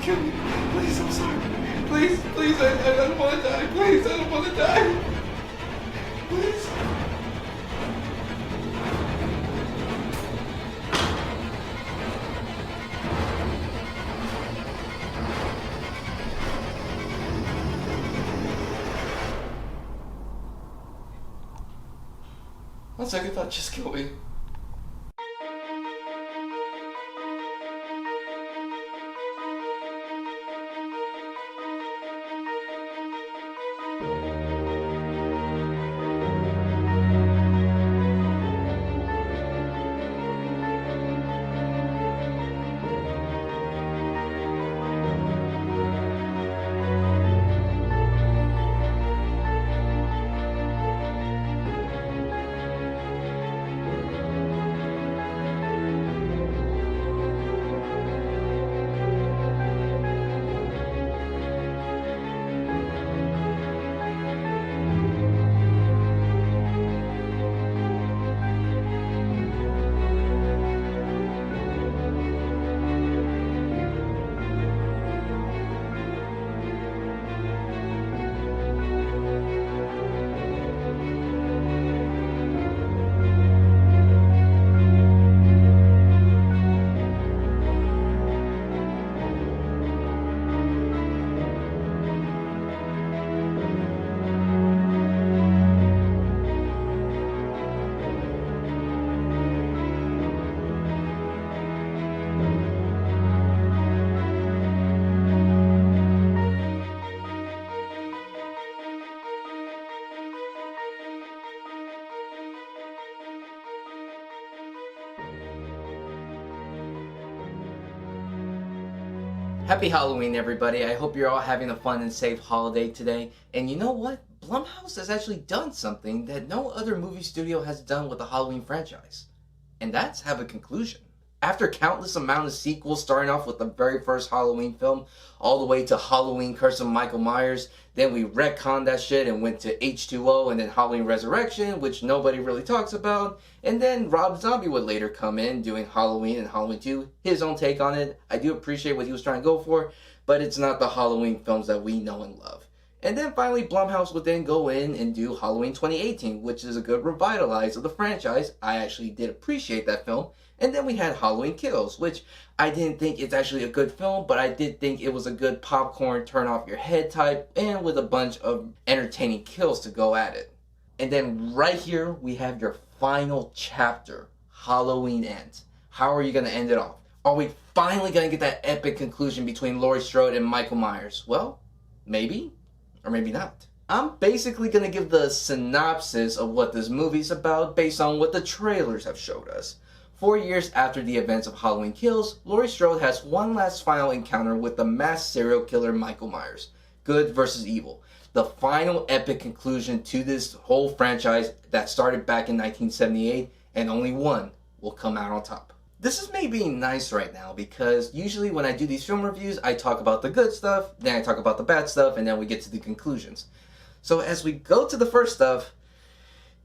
kill me. Please, I'm sorry. Please, I don't want to die. Please, I don't want to die. Please. On second thought, just kill me. Happy Halloween, everybody. I hope you're all having a fun and safe holiday today. And you know what? Blumhouse has actually done something that no other movie studio has done with the Halloween franchise. And that's have a conclusion. After countless amount of sequels, starting off with the very first Halloween film, all the way to Halloween Curse of Michael Myers, then we retconned that shit and went to H2O and then Halloween Resurrection, which nobody really talks about, and then Rob Zombie would later come in doing Halloween and Halloween 2, his own take on it. I do appreciate what he was trying to go for, but it's not the Halloween films that we know and love. And then finally Blumhouse would then go in and do Halloween 2018, which is a good revitalize of the franchise. I actually did appreciate that film. And then we had Halloween Kills, which I didn't think it's actually a good film, but I did think it was a good popcorn turn off your head type and with a bunch of entertaining kills to go at it. And then right here we have your final chapter, Halloween Ends. How are you going to end it off? Are we finally going to get that epic conclusion between Laurie Strode and Michael Myers? Well, maybe. Or maybe not. I'm basically going to give the synopsis of what this movie's about based on what the trailers have showed us. 4 years after the events of Halloween Kills, Laurie Strode has one last final encounter with the mass serial killer Michael Myers. Good versus evil. The final epic conclusion to this whole franchise that started back in 1978, and only one will come out on top. This is me being nice right now because usually when I do these film reviews, I talk about the good stuff, then I talk about the bad stuff, and then we get to the conclusions. So as we go to the first stuff,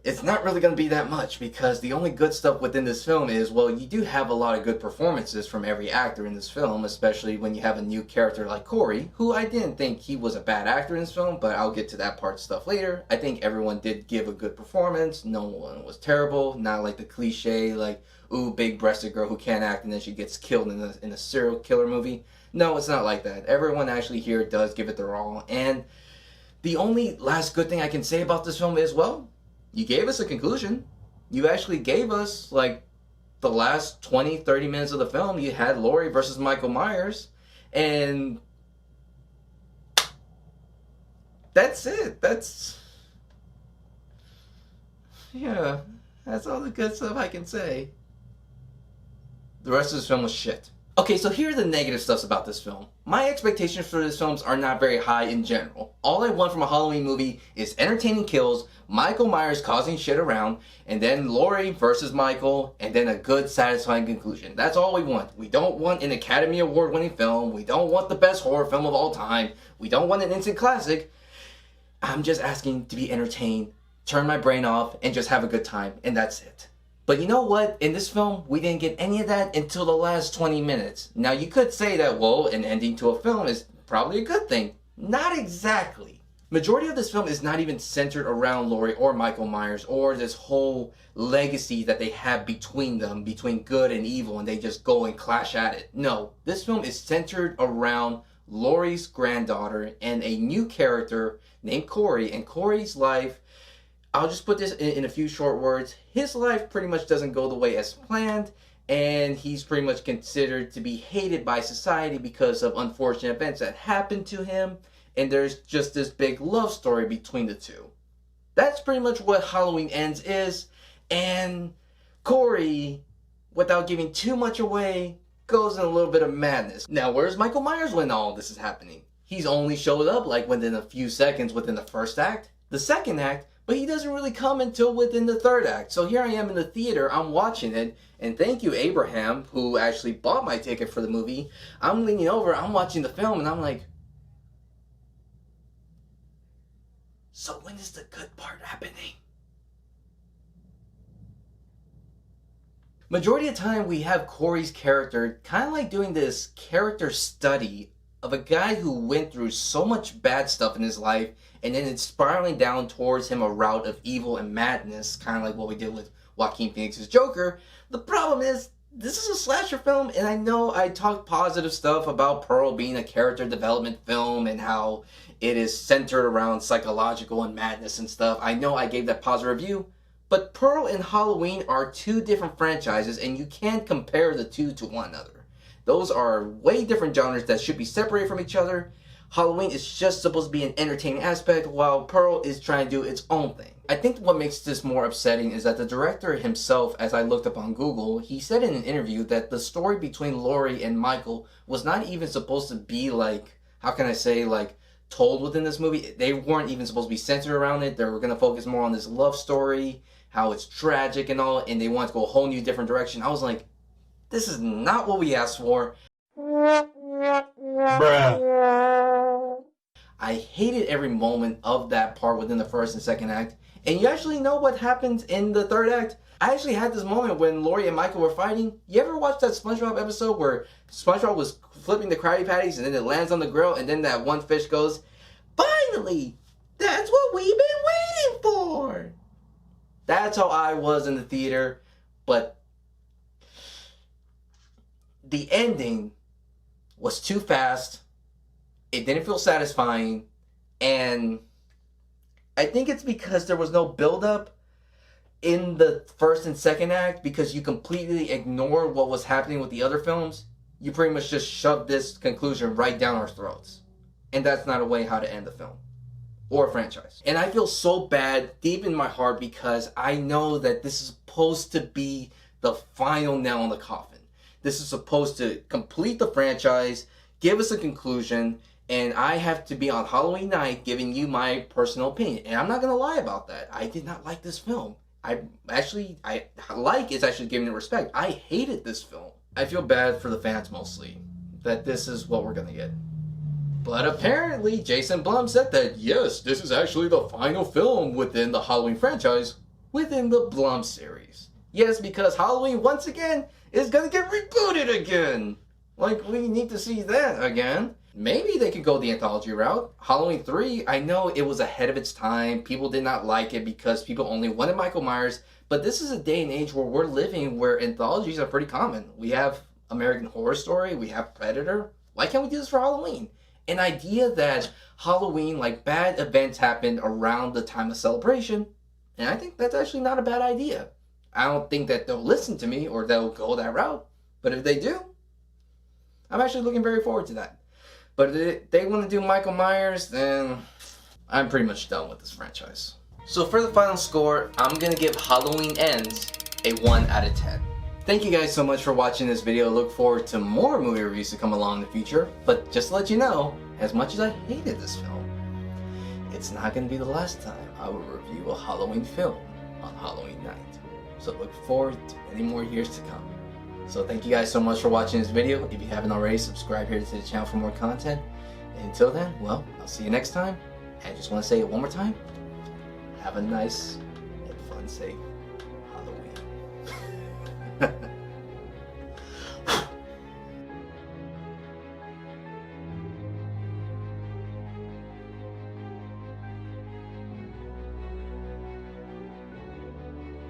it's not really going to be that much because the only good stuff within this film is, well, you do have a lot of good performances from every actor in this film, especially when you have a new character like Corey, who I didn't think he was a bad actor in this film, but I'll get to that part stuff later. I think everyone did give a good performance. No one was terrible. Not like the cliche, like, ooh, big-breasted girl who can't act and then she gets killed in a serial killer movie. No, it's not like that. Everyone actually here does give it their all. And the only last good thing I can say about this film is, well, you gave us a conclusion. You actually gave us, like, the last 20, 30 minutes of the film. You had Laurie versus Michael Myers. And that's it. Yeah, that's all the good stuff I can say. The rest of this film was shit. Okay, so here are the negative stuffs about this film. My expectations for this film are not very high in general. All I want from a Halloween movie is entertaining kills, Michael Myers causing shit around, and then Laurie versus Michael, and then a good, satisfying conclusion. That's all we want. We don't want an Academy Award winning film. We don't want the best horror film of all time. We don't want an instant classic. I'm just asking to be entertained, turn my brain off, and just have a good time, and that's it. But you know what? In this film, we didn't get any of that until the last 20 minutes. Now you could say that, well, an ending to a film is probably a good thing. Not exactly. Majority of this film is not even centered around Laurie or Michael Myers or this whole legacy that they have between them, between good and evil, and they just go and clash at it. No, this film is centered around Laurie's granddaughter and a new character named Corey, and Corey's life, I'll just put this in a few short words. His life pretty much doesn't go the way as planned, and he's pretty much considered to be hated by society because of unfortunate events that happened to him, and there's just this big love story between the two. That's pretty much what Halloween Ends is, and Corey, without giving too much away, goes in a little bit of madness. Now, where's Michael Myers when all this is happening? He's only showed up like within a few seconds within the first act, the second act, but he doesn't really come until within the third act. So here I am in the theater, I'm watching it, and thank you Abraham, who actually bought my ticket for the movie. I'm leaning over, I'm watching the film, and I'm like, so when is the good part happening? Majority of the time we have Corey's character kind of like doing this character study of a guy who went through so much bad stuff in his life, and then it's spiraling down towards him a route of evil and madness, kind of like what we did with Joaquin Phoenix's Joker. The problem is, this is a slasher film, and I know I talked positive stuff about Pearl being a character development film and how it is centered around psychological and madness and stuff. I know I gave that positive review, but Pearl and Halloween are two different franchises, and you can't compare the two to one another. Those are way different genres that should be separated from each other. Halloween is just supposed to be an entertaining aspect, while Pearl is trying to do its own thing. I think what makes this more upsetting is that the director himself, as I looked up on Google, he said in an interview that the story between Laurie and Michael was not even supposed to be like, how can I say, like, told within this movie. They weren't even supposed to be centered around it. They were going to focus more on this love story, how it's tragic and all, and they wanted to go a whole new different direction. I was like, this is not what we asked for. Bruh. I hated every moment of that part within the first and second act. And you actually know what happens in the third act? I actually had this moment when Laurie and Michael were fighting. You ever watch that SpongeBob episode where SpongeBob was flipping the Krabby Patties and then it lands on the grill and then that one fish goes, "Finally! That's what we've been waiting for!" That's how I was in the theater, but the ending was too fast. It didn't feel satisfying, and I think it's because there was no build-up in the first and second act, because you completely ignored what was happening with the other films. You pretty much just shoved this conclusion right down our throats, and that's not a way how to end the film or a franchise. And I feel so bad deep in my heart because I know that this is supposed to be the final nail in the coffin. This is supposed to complete the franchise, give us a conclusion, and I have to be on Halloween night giving you my personal opinion. And I'm not going to lie about that. I did not like this film. I like is actually giving it respect. I hated this film. I feel bad for the fans mostly, that this is what we're going to get. But apparently Jason Blum said that, yes, this is actually the final film within the Halloween franchise, within the Blum series. Yes, because Halloween, once again, is going to get rebooted again. Like, we need to see that again. Maybe they could go the anthology route. Halloween 3, I know it was ahead of its time. People did not like it because people only wanted Michael Myers. But this is a day and age where we're living where anthologies are pretty common. We have American Horror Story. We have Predator. Why can't we do this for Halloween? An idea that Halloween, like, bad events happened around the time of celebration. And I think that's actually not a bad idea. I don't think that they'll listen to me or they'll go that route. But if they do, I'm actually looking very forward to that. But if they want to do Michael Myers, then I'm pretty much done with this franchise. So for the final score, I'm going to give Halloween Ends a 1 out of 10. Thank you guys so much for watching this video. I look forward to more movie reviews to come along in the future. But just to let you know, as much as I hated this film, it's not going to be the last time I will review a Halloween film on Halloween night. So look forward to many more years to come. So thank you guys so much for watching this video. If you haven't already, subscribe here to the channel for more content. And until then, well, I'll see you next time. And I just want to say it one more time. Have a nice and fun, safe